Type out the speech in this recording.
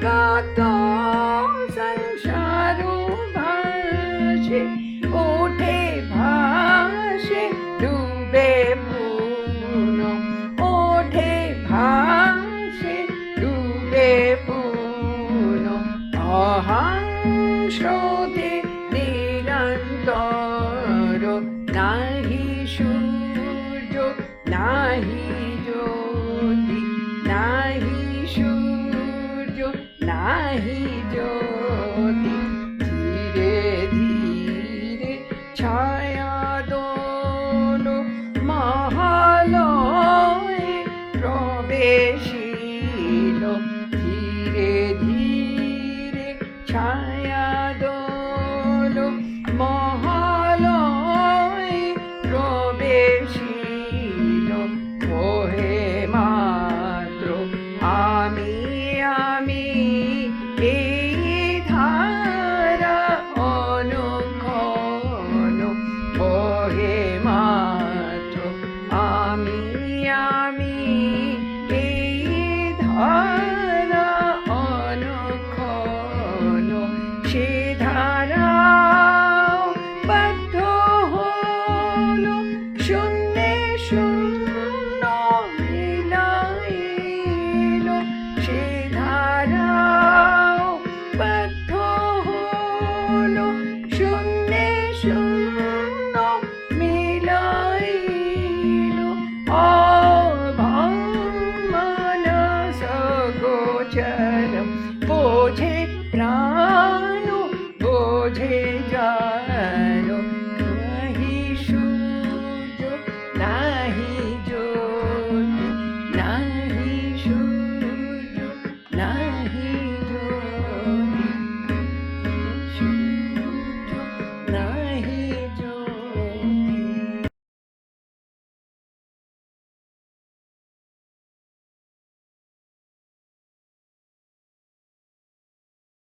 কত সংসার ভাসে ওঠে ভাসে ডুবে পুন ওঠে ভাসে ডুবে পুন অহং স্রোতে নিরন্তর নাহি সূর্য নাহি জ্যোতি নাহি সূর্য নাহি জ্যোতি ধীরে ধীরে ছায়া দোল মহালয়ে প্রবেশিল ধীরে ধীরে ছায়া দোল মহালয়ে প্রবেশিল ওহে মাত্র আমি আমি এই ধারা অনুক্ষণ ওহে মাত্র আমি আমি এই ধারা অনুক্ষণ সে ধারা বদ্ধ হল শূন্যে শূন্য মিলাইল সে ধারা বদ্ধ হল শূন্যে শূন্য মিলাইল অভঙ্গমানস গোচরম বোঝে প্রাণ বোঝে জান নাহি সূর্য নাহি জ্যোতি নাহি